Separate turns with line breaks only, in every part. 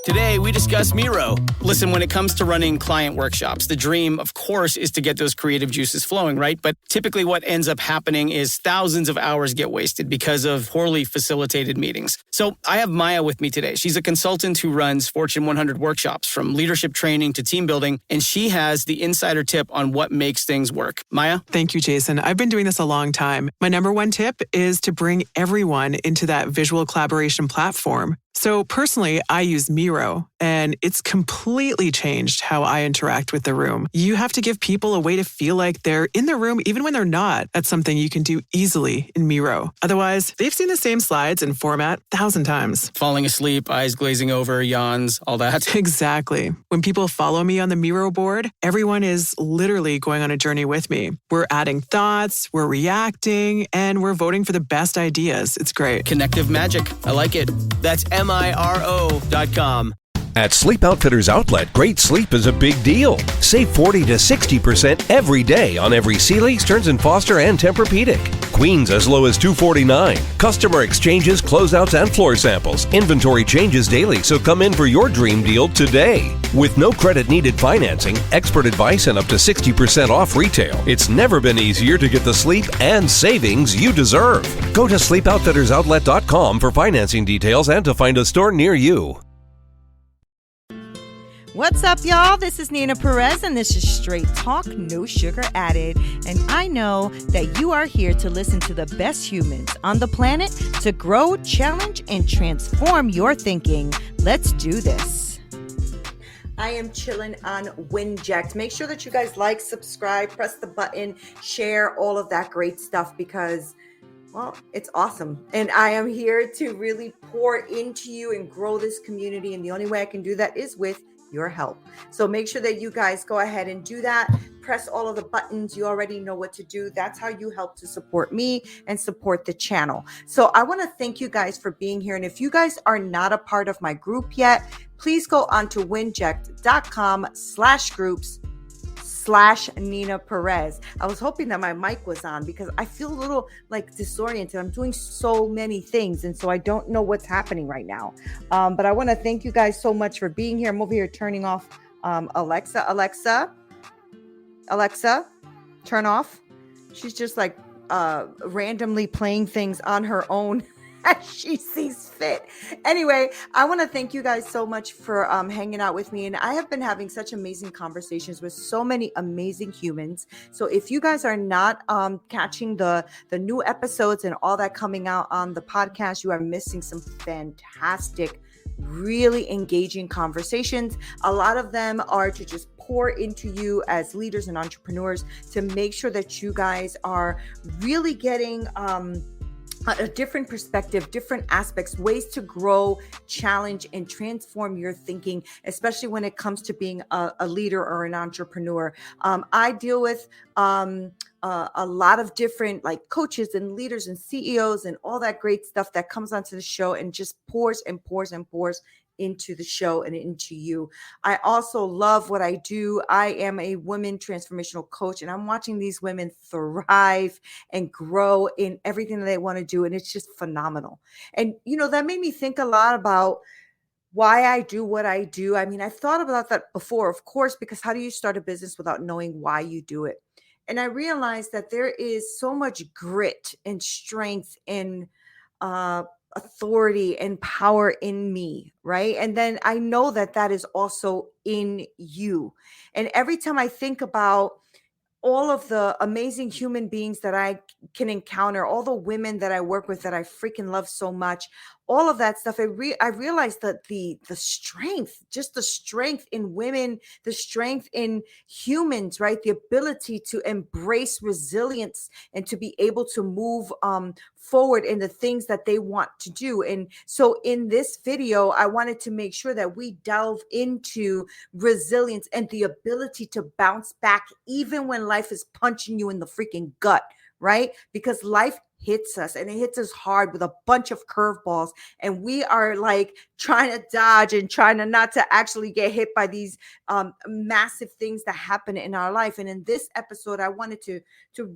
Today, we discuss Miro. Listen, when it comes to running client workshops, the dream, of course, is to get those creative juices flowing, right? But typically what ends up happening is thousands of hours get wasted because of poorly facilitated meetings. So I have Maya with me today. She's a consultant who runs Fortune 100 workshops, from leadership training to team building, and she has the insider tip on what makes things work. Maya?
Thank you, Jason. I've been doing this a long time. My number one tip is to bring everyone into that visual collaboration platform. So personally, I use Miro, and it's completely changed how I interact with the room. You have to give people a way to feel like they're in the room even when they're not. That's something you can do easily in Miro. Otherwise, they've seen the same slides and format 1,000 times.
Falling asleep, eyes glazing over, yawns, all that.
Exactly. When people follow me on the Miro board, everyone is literally going on a journey with me. We're adding thoughts, we're reacting, and we're voting for the best ideas. It's great.
Connective magic. I like it. That's MIRO.com.
At Sleep Outfitters Outlet, great sleep is a big deal. Save 40 to 60% every day on every Sealy, Stearns & Foster, and Tempur-Pedic. Queens as low as $249. Customer exchanges, closeouts, and floor samples. Inventory changes daily, so come in for your dream deal today. With no credit needed financing, expert advice, and up to 60% off retail, it's never been easier to get the sleep and savings you deserve. Go to sleepoutfittersoutlet.com for financing details and to find a store near you.
What's up, y'all? This is Neena Perez, and this is Straight Talk, no sugar added. And I know that you are here to listen to the best humans on the planet to grow, challenge, and transform your thinking. Let's do this. I am chilling on Winject. Make sure that you guys like, subscribe, press the button, share all of that great stuff because, well, it's awesome. And I am here to really pour into you and grow this community. And the only way I can do that is with your help. So make sure that you guys go ahead and do that. Press all of the buttons. You already know what to do. That's how you help to support me and support the channel. So I want to thank you guys for being here. And if you guys are not a part of my group yet, please go on to winject.com/groups/Neena Perez. I was hoping that my mic was on because I feel a little like disoriented. I'm doing so many things, and so I don't know what's happening right now. But I want to thank you guys so much for being here. I'm over here turning off Alexa, turn off. She's just like randomly playing things on her own as she sees fit. Anyway, I want to thank you guys so much for hanging out with me. And I have been having such amazing conversations with so many amazing humans. So if you guys are not catching the new episodes and all that coming out on the podcast, you are missing some fantastic, really engaging conversations. A lot of them are to just pour into you as leaders and entrepreneurs to make sure that you guys are really getting a different perspective, different aspects, ways to grow, challenge, and transform your thinking, especially when it comes to being a leader or an entrepreneur. I deal with a lot of different like coaches and leaders and CEOs and all that great stuff that comes onto the show and just pours and pours and pours into the show and into you. I also love what I do. I am a women transformational coach, and I'm watching these women thrive and grow in everything that they want to do. And it's just phenomenal. And, you know, that made me think a lot about why I do what I do. I mean, I've thought about that before, of course, because how do you start a business without knowing why you do it? And I realized that there is so much grit and strength and authority and power in me, right? And then I know that that is also in you. And every time I think about all of the amazing human beings that I can encounter, all the women that I work with that I freaking love so much, all of that stuff, I realized that the strength, just the strength in women, the strength in humans, right? The ability to embrace resilience and to be able to move forward in the things that they want to do. And so in this video, I wanted to make sure that we delve into resilience and the ability to bounce back even when life is punching you in the freaking gut, right? Because life hits us, and it hits us hard with a bunch of curveballs, and we are like trying to dodge and trying to not to actually get hit by these massive things that happen in our life. And in this episode, I wanted to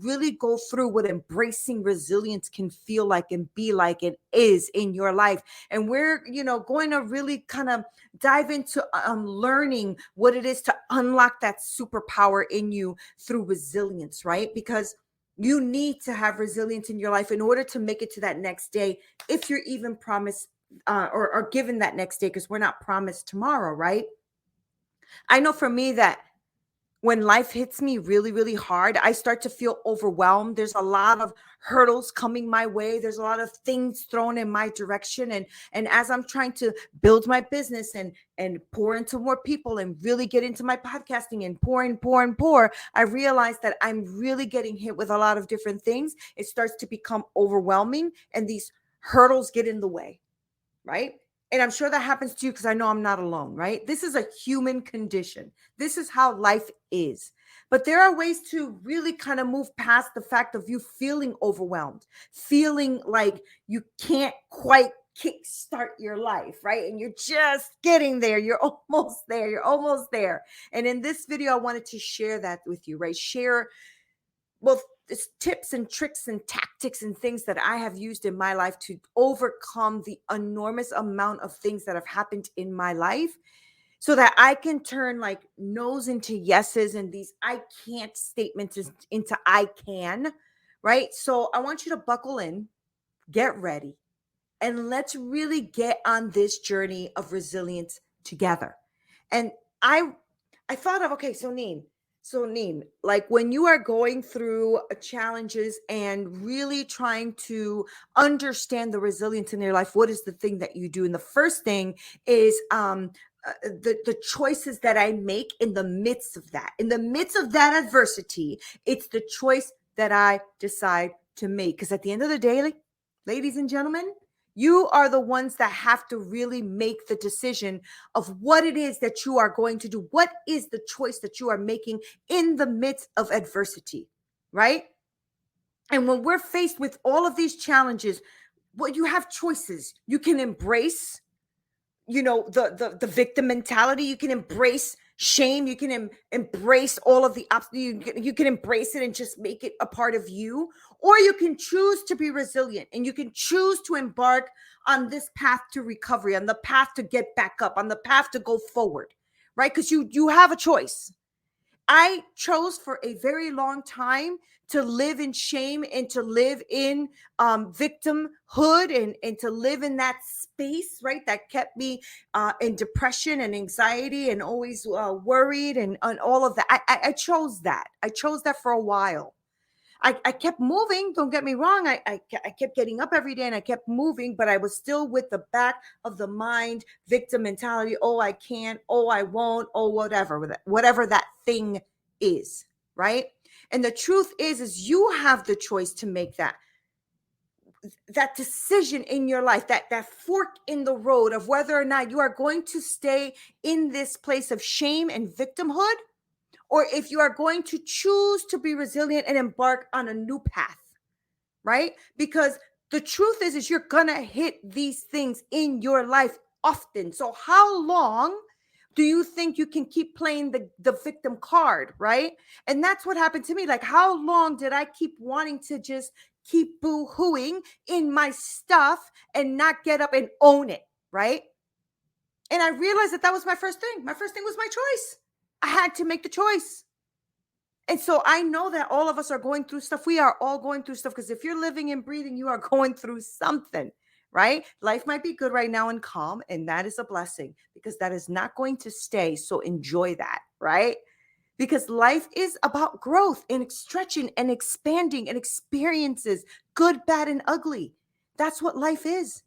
really go through what embracing resilience can feel like and be like and is in your life. And we're going to really kind of dive into learning what it is to unlock that superpower in you through resilience, right? Because you need to have resilience in your life in order to make it to that next day, if you're even promised or given that next day, because we're not promised tomorrow, right? I know for me that when life hits me really, really hard, I start to feel overwhelmed. There's a lot of hurdles coming my way. There's a lot of things thrown in my direction. And as I'm trying to build my business and pour into more people and really get into my podcasting and pour, I realize that I'm really getting hit with a lot of different things. It starts to become overwhelming, and these hurdles get in the way, right? And I'm sure that happens to you, because I know I'm not alone, right? This is a human condition. This is how life is. But there are ways to really kind of move past the fact of you feeling overwhelmed, feeling like you can't quite kickstart your life, right? And you're just getting there. You're almost there. You're almost there. And in this video, I wanted to share that with you, right? Share, well, it's tips and tricks and tactics and things that I have used in my life to overcome the enormous amount of things that have happened in my life, so that I can turn like no's into yeses and these I can't statements into I can, right? So I want you to buckle in, get ready, and let's really get on this journey of resilience together. And I thought of, okay, so Neen, like when you are going through challenges and really trying to understand the resilience in your life, what is the thing that you do? And the first thing is the choices that I make in the midst of that. In the midst of that adversity, it's the choice that I decide to make. Because at the end of the day, ladies and gentlemen, you are the ones that have to really make the decision of what it is that you are going to do. What is the choice that you are making in the midst of adversity, right? And when we're faced with all of these challenges, well, you have choices. You can embrace, the victim mentality. You can embrace shame. You can embrace all of the obstacles. You can embrace it and just make it a part of you. Or you can choose to be resilient, and you can choose to embark on this path to recovery, on the path to get back up, on the path to go forward, right? Because you have a choice. I chose for a very long time to live in shame and to live in victimhood and to live in that space, right? That kept me in depression and anxiety and always worried and all of that. I chose that. I chose that for a while. I kept moving. Don't get me wrong. I kept getting up every day and I kept moving, but I was still with the back of the mind, victim mentality. Oh, I can't. Oh, I won't. Oh, whatever that thing is, right? And the truth is you have the choice to make that decision in your life, that fork in the road of whether or not you are going to stay in this place of shame and victimhood, or if you are going to choose to be resilient and embark on a new path, right? Because the truth is you're going to hit these things in your life often. So how long do you think you can keep playing the victim card, right? And that's what happened to me. Like, how long did I keep wanting to just keep boo-hooing in my stuff and not get up and own it, right? And I realized that was my first thing. My first thing was my choice. I had to make the choice. And so I know that all of us are going through stuff. We are all going through stuff, because if you're living and breathing, you are going through something, right? Life might be good right now and calm, and that is a blessing, because that is not going to stay. So enjoy that, right? Because life is about growth and stretching and expanding and experiences, good, bad, and ugly. That's what life is.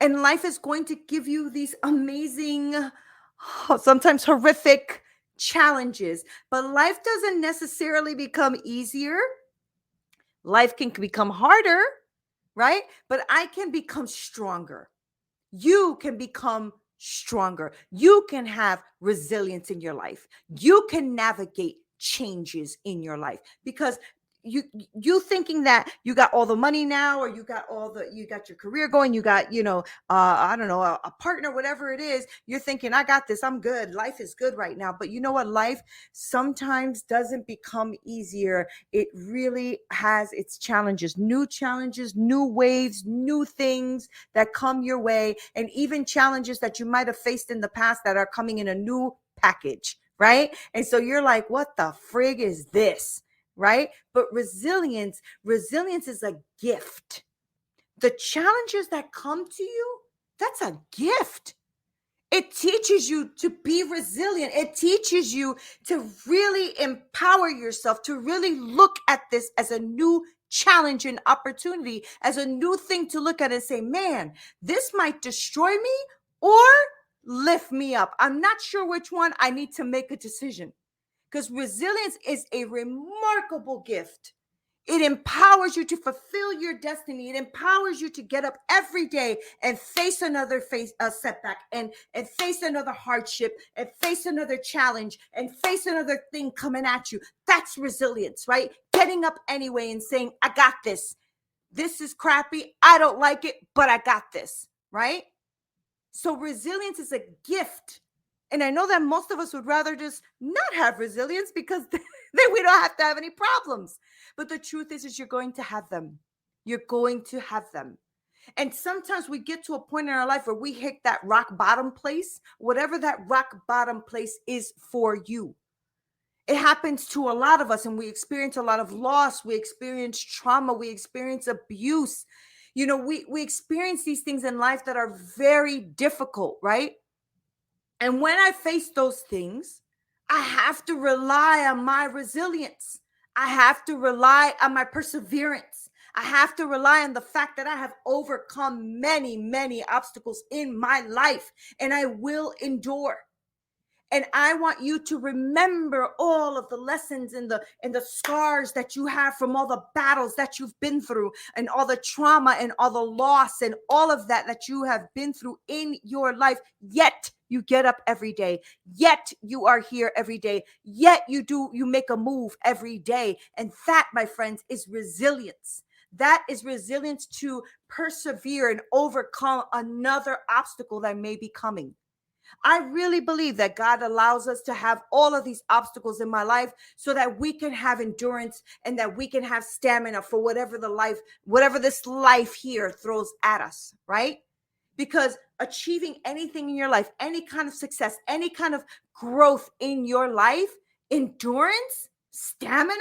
And life is going to give you these amazing, sometimes horrific challenges, but life doesn't necessarily become easier. Life can become harder, right? But I can become stronger. You can become stronger. You can have resilience in your life. You can navigate changes in your life, because you thinking that you got all the money now, or you got your career going, you got, I don't know, a partner, whatever it is, you're thinking, I got this, I'm good, life is good right now. But you know what? Life sometimes doesn't become easier. It really has its challenges, new waves, new things that come your way, and even challenges that you might have faced in the past that are coming in a new package, right? And so you're like, what the frig is this, right? But resilience is a gift. The challenges that come to you, that's a gift. It teaches you to be resilient. It teaches you to really empower yourself, to really look at this as a new challenge and opportunity, as a new thing to look at and say, man, this might destroy me or lift me up. I'm not sure which one. I need to make a decision, because resilience is a remarkable gift. It empowers you to fulfill your destiny. It empowers you to get up every day and face another setback, and face another hardship, and face another challenge, and face another thing coming at you. That's resilience, right? Getting up anyway and saying, I got this. This is crappy. I don't like it, but I got this, right? So resilience is a gift. And I know that most of us would rather just not have resilience, because then we don't have to have any problems. But the truth is you're going to have them. You're going to have them. And sometimes we get to a point in our life where we hit that rock bottom place, whatever that rock bottom place is for you. It happens to a lot of us, and we experience a lot of loss. We experience trauma. We experience abuse. We experience these things in life that are very difficult, right? And when I face those things, I have to rely on my resilience. I have to rely on my perseverance. I have to rely on the fact that I have overcome many, many obstacles in my life, and I will endure. And I want you to remember all of the lessons and the scars that you have from all the battles that you've been through, and all the trauma and all the loss and all of that you have been through in your life. Yet you get up every day. Yet you are here every day. Yet you make a move every day. And that, my friends, is resilience. That is resilience, to persevere and overcome another obstacle that may be coming. I really believe that God allows us to have all of these obstacles in my life so that we can have endurance, and that we can have stamina for whatever this life here throws at us, right? Because achieving anything in your life, any kind of success, any kind of growth in your life, endurance, stamina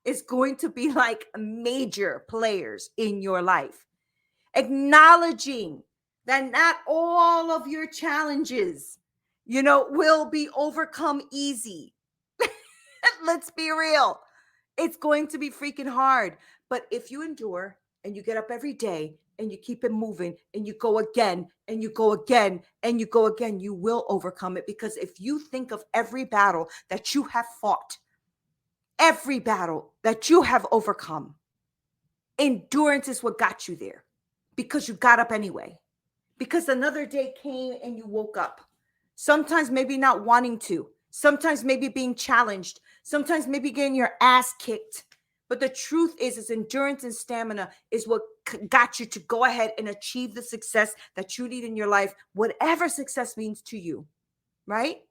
is going to be like major players in your life. Acknowledging that not all of your challenges, will be overcome easy. Let's be real. It's going to be freaking hard. But if you endure, and you get up every day, and you keep it moving, and you go again, and you go again, and you go again, you will overcome it. Because if you think of every battle that you have fought, every battle that you have overcome, endurance is what got you there. Because you got up anyway. Because another day came and you woke up. Sometimes maybe not wanting to. Sometimes maybe being challenged. Sometimes maybe getting your ass kicked. But the truth is endurance and stamina is what got you to go ahead and achieve the success that you need in your life, whatever success means to you, right?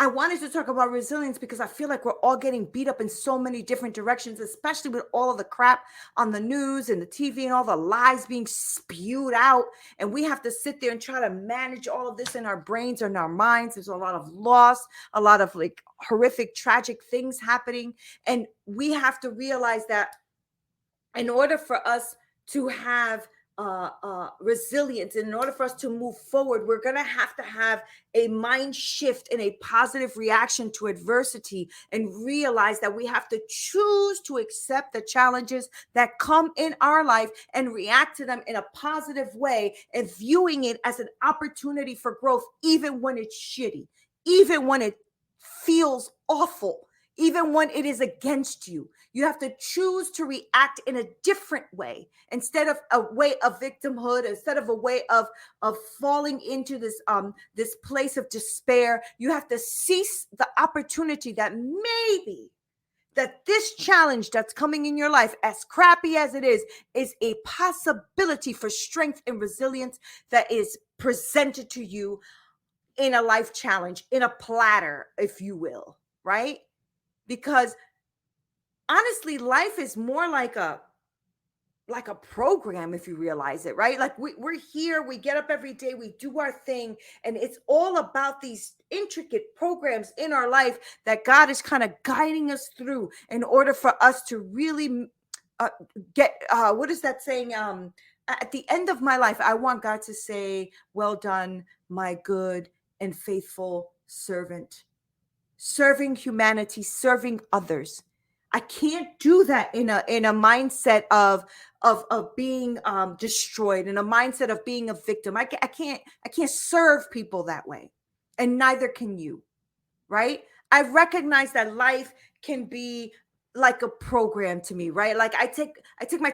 I wanted to talk about resilience because I feel like we're all getting beat up in so many different directions, especially with all of the crap on the news and the TV and all the lies being spewed out. And we have to sit there and try to manage all of this in our brains and our minds. There's a lot of loss, a lot of like horrific, tragic things happening. And we have to realize that in order for us to have resilience, in order for us to move forward, we're going to have a mind shift and a positive reaction to adversity, and realize that we have to choose to accept the challenges that come in our life and react to them in a positive way, and viewing it as an opportunity for growth, even when it's shitty, even when it feels awful, even when it is against you. You have to choose to react in a different way, instead of a way of victimhood, instead of a way of falling into this place of despair. You have to seize the opportunity that that this challenge that's coming in your life, as crappy as it is a possibility for strength and resilience that is presented to you in a life challenge, in a platter, if you will, right? Because honestly, life is more like a program, if you realize it, right? Like we're here, we get up every day, we do our thing, and it's all about these intricate programs in our life that God is kind of guiding us through in order for us to really get what is that saying? At the end of my life, I want God to say, "Well done, my good and faithful servant." Serving humanity, serving others. I can't do that in a mindset of being destroyed, in a mindset of being a victim. I can't serve people that way, and neither can you, right? I recognize that life can be like a program to me, right? Like I take my.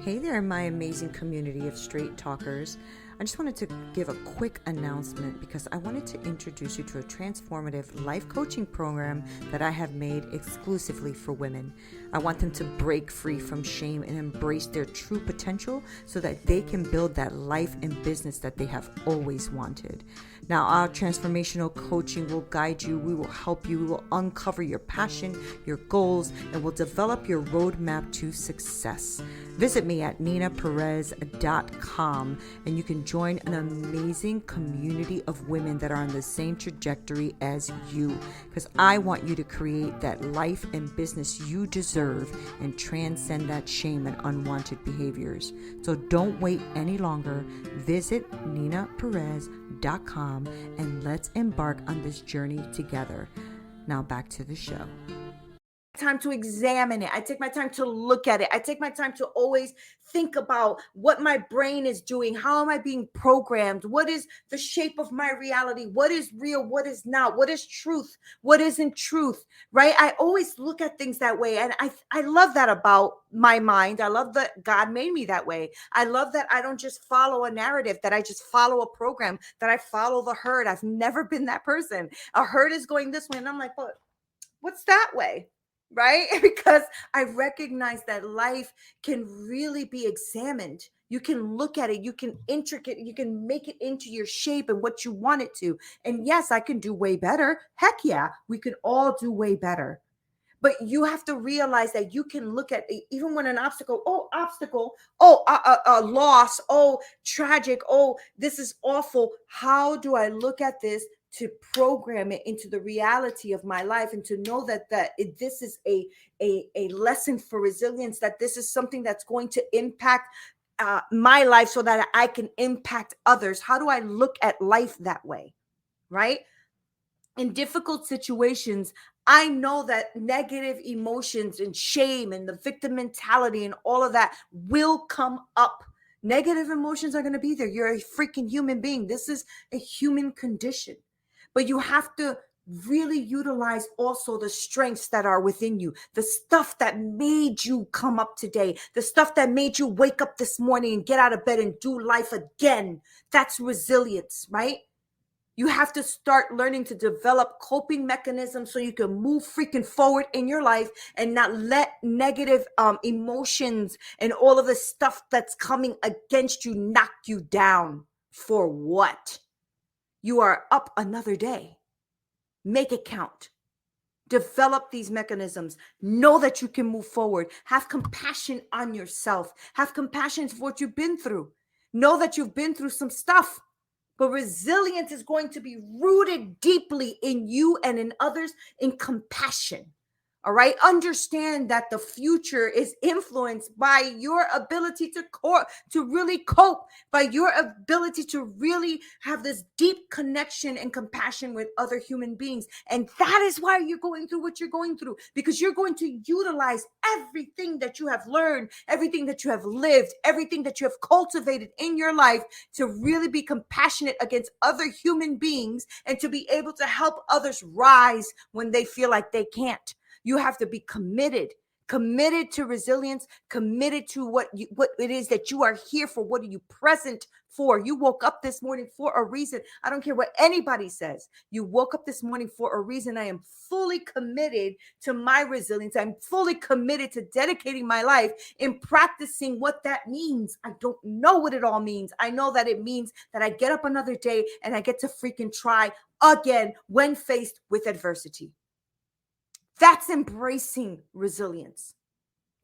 Hey there, my amazing community of straight talkers. I just wanted to give a quick announcement because I wanted to introduce you to a transformative life coaching program that I have made exclusively for women. I want them to break free from shame and embrace their true potential so that they can build that life and business that they have always wanted. Now, our transformational coaching will guide you. We will help you. We will uncover your passion, your goals, and will develop your roadmap to success. Visit me at neenaperez.com and you can join an amazing community of women that are on the same trajectory as you, because I want you to create that life and business you deserve and transcend that shame and unwanted behaviors. So don't wait any longer. Visit neenaperez.com and let's embark on this journey together. Now back to the show. Time to examine it. I take my time to look at it. I take my time to always think about what my brain is doing. How am I being programmed? What is the shape of my reality? What is real? What is not? What is truth? What isn't truth? Right? I always look at things that way. And I love that about my mind. I love that God made me that way. I love that I don't just follow a narrative, that I just follow a program, that I follow the herd. I've never been that person. A herd is going this way. And I'm like, what's that way? Right? Because I recognize that life can really be examined. You can look at it, you can you can make it into your shape and what you want it to. And yes, I can do way better. Heck yeah, we can all do way better. But you have to realize that you can look at even when an obstacle, a loss, tragic, this is awful. How do I look at this to program it into the reality of my life and to know that this is a lesson for resilience, that this is something that's going to impact my life so that I can impact others? How do I look at life that way? Right? In difficult situations, I know that negative emotions and shame and the victim mentality and all of that will come up. Negative emotions are going to be there. You're a freaking human being. This is a human condition. But you have to really utilize also the strengths that are within you, the stuff that made you come up today, the stuff that made you wake up this morning and get out of bed and do life again. That's resilience, right? You have to start learning to develop coping mechanisms so you can move freaking forward in your life and not let negative emotions and all of the stuff that's coming against you knock you down. For what? You are up another day. Make it count. Develop these mechanisms. Know that you can move forward. Have compassion on yourself. Have compassion for what you've been through. Know that you've been through some stuff. But resilience is going to be rooted deeply in you and in others in compassion. All right. Understand that the future is influenced by your ability to really cope, by your ability to really have this deep connection and compassion with other human beings. And that is why you're going through what you're going through, because you're going to utilize everything that you have learned, everything that you have lived, everything that you have cultivated in your life to really be compassionate against other human beings and to be able to help others rise when they feel like they can't. You have to be committed committed to resilience, committed to what it is that you are here for. What are you present for? You woke up this morning for a reason. I don't care what anybody says. You woke up this morning for a reason. I am fully committed to my resilience. I'm fully committed to dedicating my life in practicing what that means. I don't know what it all means. I know that it means that I get up another day and I get to freaking try again when faced with adversity. That's embracing resilience.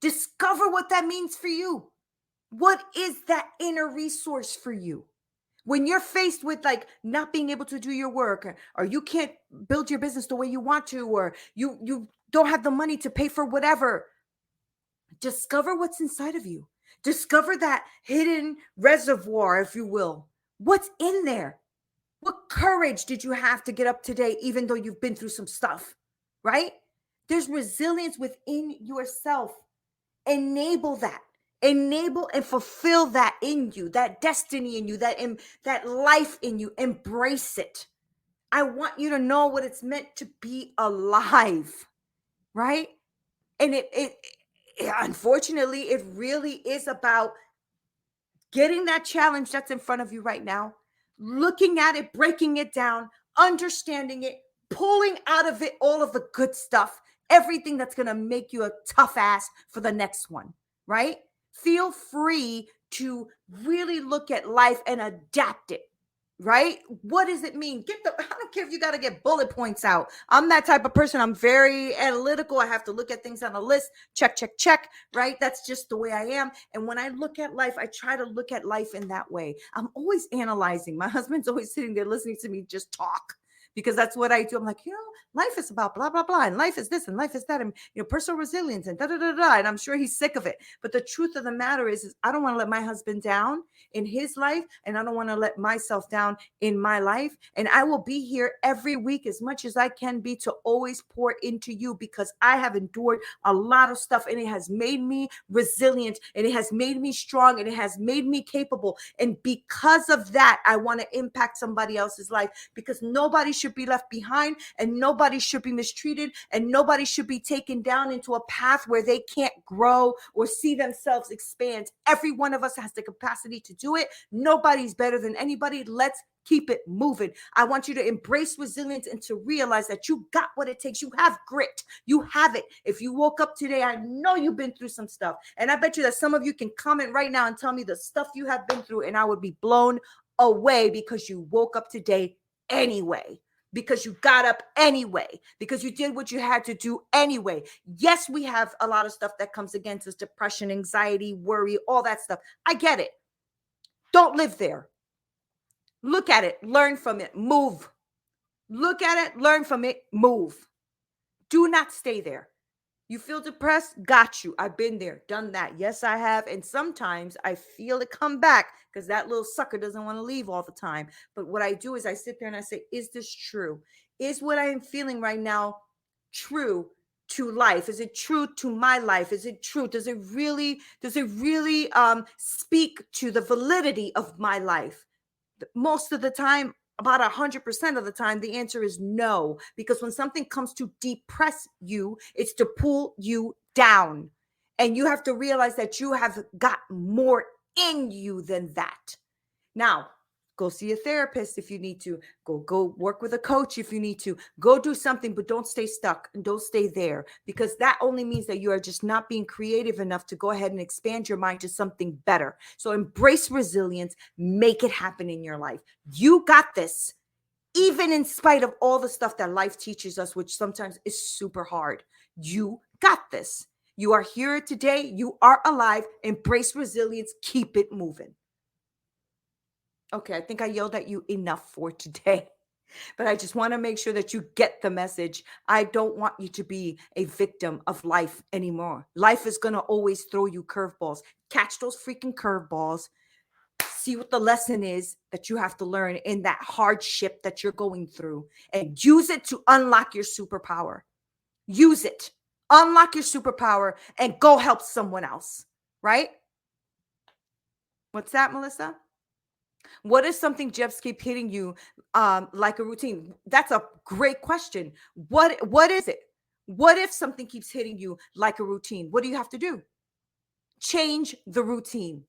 Discover what that means for you. What is that inner resource for you? When you're faced with like not being able to do your work, or you can't build your business the way you want to, or you don't have the money to pay for whatever, discover what's inside of you. Discover that hidden reservoir, if you will. What's in there? What courage did you have to get up today, even though you've been through some stuff, right? There's resilience within yourself. Enable that. Enable and fulfill that in you, that destiny in you, that life in you. Embrace it. I want you to know what it's meant to be alive, right? And it unfortunately, it really is about getting that challenge that's in front of you right now, looking at it, breaking it down, understanding it, pulling out of it all of the good stuff, everything that's going to make you a tough ass for the next one, right? Feel free to really look at life and adapt it, right? What does it mean? I don't care if you got to get bullet points out. I'm that type of person. I'm very analytical. I have to look at things on a list. Check, check, check, right? That's just the way I am. And when I look at life, I try to look at life in that way. I'm always analyzing. My husband's always sitting there listening to me just talk, because that's what I do. I'm like, life is about blah, blah, blah. And life is this and life is that. And, personal resilience and da, da, da, da. And I'm sure he's sick of it. But the truth of the matter is I don't want to let my husband down in his life. And I don't want to let myself down in my life. And I will be here every week as much as I can be to always pour into you, because I have endured a lot of stuff, and it has made me resilient, and it has made me strong, and it has made me capable. And because of that, I want to impact somebody else's life, because nobody should be left behind, and nobody should be mistreated, and nobody should be taken down into a path where they can't grow or see themselves expand. Every one of us has the capacity to do it. Nobody's better than anybody. Let's keep it moving. I want you to embrace resilience and to realize that you got what it takes. You have grit. You have it. If you woke up today, I know you've been through some stuff. And I bet you that some of you can comment right now and tell me the stuff you have been through, and I would be blown away, because you woke up today anyway. Because you got up anyway, because you did what you had to do anyway. Yes, we have a lot of stuff that comes against us: depression, anxiety, worry, all that stuff. I get it. Don't live there. Look at it, learn from it, move. Look at it, learn from it, move. Do not stay there. You feel depressed? Got you. I've been there, done that. Yes, I have. And sometimes I feel it come back, because that little sucker doesn't want to leave all the time. But what I do is I sit there and I say, is this true? Is what I am feeling right now true to life? Is it true to my life? Is it true? Does it really speak to the validity of my life? Most of the time, about 100% of the time, the answer is no, because when something comes to depress you, it's to pull you down. And you have to realize that you have got more in you than that. Now, go see a therapist if you need to. Go work with a coach if you need to. Go do something, but don't stay stuck and don't stay there, because that only means that you are just not being creative enough to go ahead and expand your mind to something better. So embrace resilience. Make it happen in your life. You got this, even in spite of all the stuff that life teaches us, which sometimes is super hard. You got this. You are here today. You are alive. Embrace resilience. Keep it moving. Okay, I think I yelled at you enough for today, but I just want to make sure that you get the message. I don't want you to be a victim of life anymore. Life is going to always throw you curveballs. Catch those freaking curveballs. See what the lesson is that you have to learn in that hardship that you're going through, and use it to unlock your superpower. Use it. Unlock your superpower and go help someone else, right? What's that, Melissa? What is something just keep hitting you like a routine? That's a great question. What is it? What if something keeps hitting you like a routine? What do you have to do? Change the routine.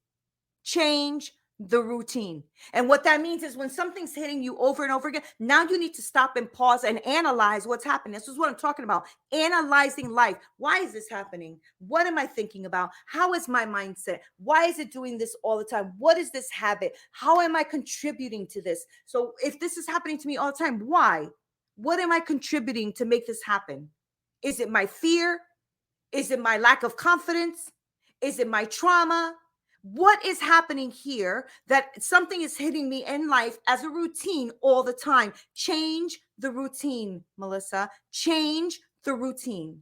Change the routine. And what that means is when something's hitting you over and over again, now you need to stop and pause and analyze what's happening. This is what I'm talking about. Analyzing life. Why is this happening? What am I thinking about? How is my mindset? Why is it doing this all the time? What is this habit? How am I contributing to this? So if this is happening to me all the time, why? What am I contributing to make this happen? Is it my fear? Is it my lack of confidence? Is it my trauma? What is happening here that something is hitting me in life as a routine all the time? Change the routine, Melissa. Change the routine,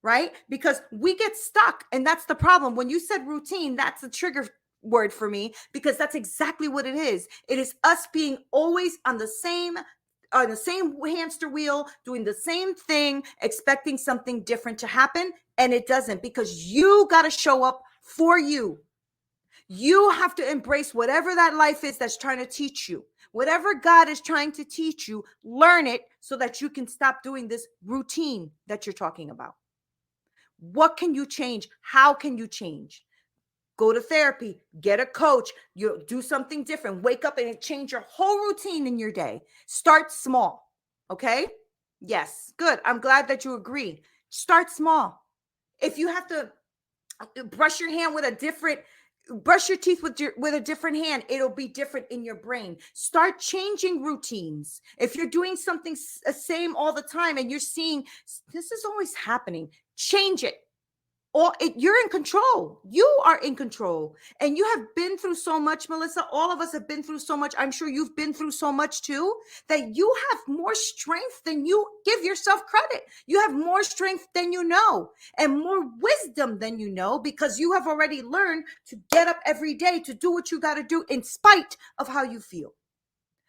right? Because we get stuck, and that's the problem. When you said routine, that's a trigger word for me, because that's exactly what it is. It is us being always on the same hamster wheel, doing the same thing, expecting something different to happen, and it doesn't, because you got to show up for you. You have to embrace whatever that life is that's trying to teach you. Whatever God is trying to teach you, learn it so that you can stop doing this routine that you're talking about. What can you change? How can you change? Go to therapy, get a coach, you do something different, wake up and change your whole routine in your day. Start small. Okay? Yes. Good. I'm glad that you agree. Start small. If you have to brush your teeth with a different hand, it'll be different in your brain. Start changing routines. If you're doing something same all the time and you're seeing this is always happening, change it. You're in control. You are in control. And you have been through so much, Melissa. All of us have been through so much. I'm sure you've been through so much too, that you have more strength than you give yourself credit. You have more strength than you know, and more wisdom than you know, because you have already learned to get up every day to do what you got to do in spite of how you feel.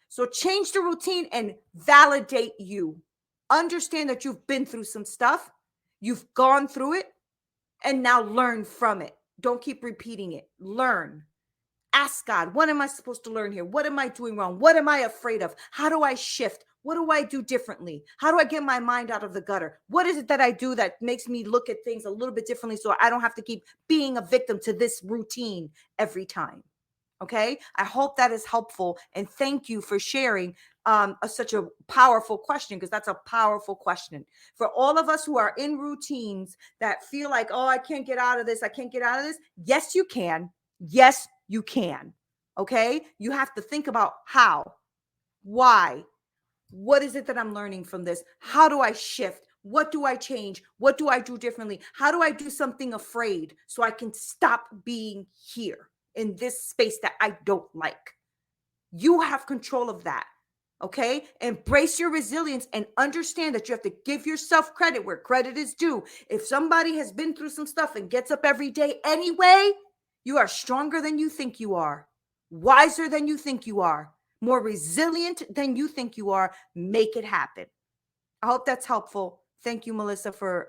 So change the routine and validate you. Understand that you've been through some stuff. You've gone through it. And now learn from it. Don't keep repeating it. Learn. Ask God, what am I supposed to learn here? What am I doing wrong? What am I afraid of? How do I shift? What do I do differently? How do I get my mind out of the gutter? What is it that I do that makes me look at things a little bit differently so I don't have to keep being a victim to this routine every time? Okay, I hope that is helpful. And thank you for sharing such a powerful question, because that's a powerful question. For all of us who are in routines that feel like, oh, I can't get out of this. I can't get out of this. Yes, you can. Yes, you can. Okay, you have to think about how, why, what is it that I'm learning from this? How do I shift? What do I change? What do I do differently? How do I do something afraid so I can stop being here in this space that I don't like? You have control of that. Okay? Embrace your resilience and understand that you have to give yourself credit where credit is due. If somebody has been through some stuff and gets up every day anyway, you are stronger than you think you are, wiser than you think you are, more resilient than you think you are. Make it happen. I hope that's helpful. Thank you, Melissa, for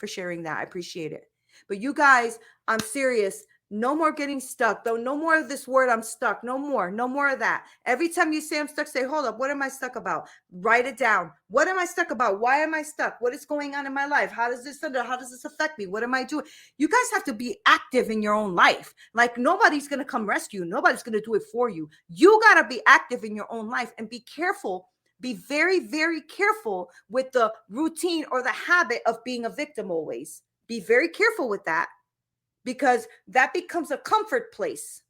sharing that. I appreciate it. But you guys, I'm serious. No more getting stuck, though. No more of this word, I'm stuck. No more of that. Every time you say I'm stuck, say, hold up, what am I stuck about? Write it down. What am I stuck about? Why am I stuck? What is going on in my life? How does this affect me? What am I doing? You guys have to be active in your own life. Like, nobody's going to come rescue you. Nobody's going to do it for you. You got to be active in your own life, and be careful. Be very, very careful with the routine or the habit of being a victim always. Be very careful with that, because that becomes a comfort place.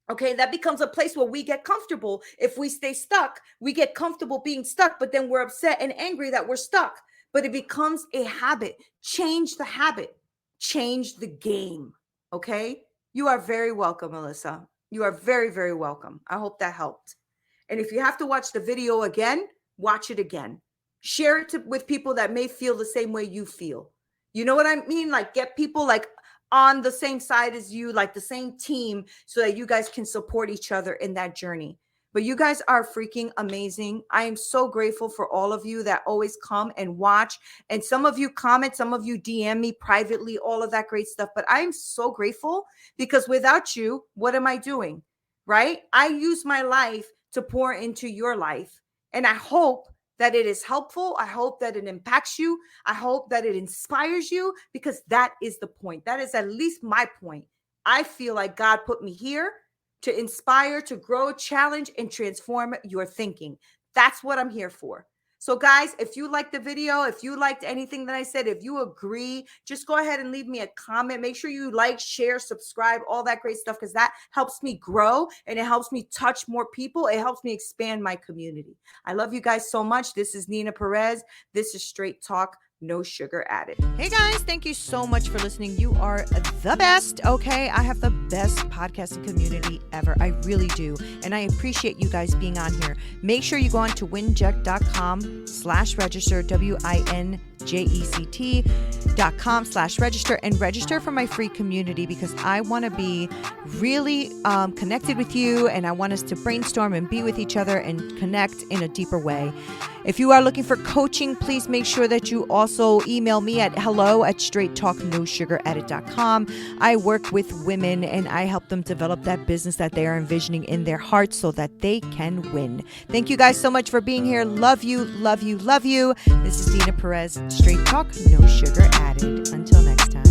Okay, that becomes a place where we get comfortable. If we stay stuck, we get comfortable being stuck, but then we're upset and angry that we're stuck. But it becomes a habit. Change the habit. Change the game. Okay? You are very welcome, Melissa. You are very, very welcome. I hope that helped. And if you have to watch the video again, watch it again. Share it with people that may feel the same way you feel. You know what I mean? Like, get people like on the same side as you, like the same team, so that you guys can support each other in that journey. But you guys are freaking amazing. I am so grateful for all of you that always come and watch. And some of you comment, some of you DM me privately, all of that great stuff. But I am so grateful, because without you, what am I doing? Right? I use my life to pour into your life. And I hope that it is helpful. I hope that it impacts you. I hope that it inspires you, because that is the point. That is at least my point. I feel like God put me here to inspire, to grow, challenge, and transform your thinking. That's what I'm here for. So guys, if you liked the video, if you liked anything that I said, if you agree, just go ahead and leave me a comment. Make sure you like, share, subscribe, all that great stuff, because that helps me grow and it helps me touch more people. It helps me expand my community. I love you guys so much. This is Neena Perez. This is Straight Talk, no sugar added. Hey guys, thank you so much for listening. You are the best. Okay, I have the best podcasting community ever. I really do. And I appreciate you guys being on here. Make sure you go on to winject.com/register, winject.com/register, and register for my free community, because I want to be really connected with you, and I want us to brainstorm and be with each other and connect in a deeper way. If you are looking for coaching, please make sure that you also email me at hello@straighttalknosugaradded.com. I work with women and I help them develop that business that they are envisioning in their hearts so that they can win. Thank you guys so much for being here. Love you, love you, love you. This is Neena Perez, Straight Talk, no sugar added. Until next time.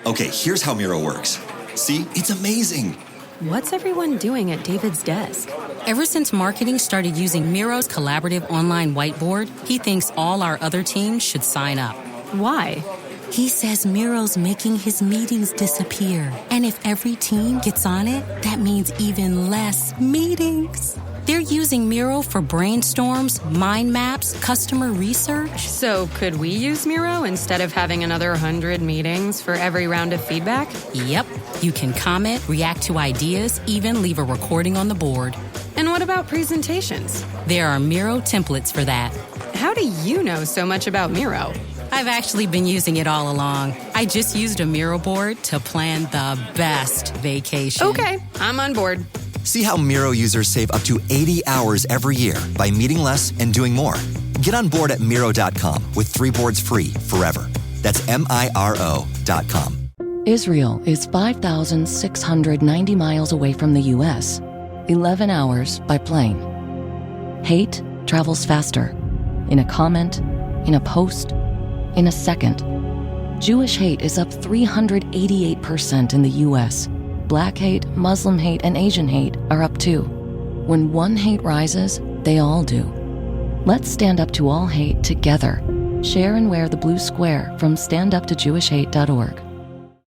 Okay, here's how Miro works. See, it's amazing.
What's everyone doing at David's desk? Ever since marketing started using Miro's collaborative online whiteboard, he thinks all our other teams should sign up. Why? He says Miro's making his meetings disappear. And if every team gets on it, that means even less meetings. They're using Miro for brainstorms, mind maps, customer research.
So could we use Miro instead of having another 100 meetings for every round of feedback?
Yep. You can comment, react to ideas, even leave a recording on the board.
And what about presentations?
There are Miro templates for that.
How do you know so much about Miro?
I've actually been using it all along. I just used a Miro board to plan the best vacation.
Okay, I'm on board.
See how Miro users save up to 80 hours every year by meeting less and doing more. Get on board at Miro.com with 3 boards free forever. That's MIRO.com.
Israel is 5,690 miles away from the U.S., 11 hours by plane. Hate travels faster. In a comment, in a post, in a second. Jewish hate is up 388% in the U.S., Black hate, Muslim hate, and Asian hate are up too. When one hate rises, they all do. Let's stand up to all hate together. Share and wear the blue square from standuptojewishhate.org.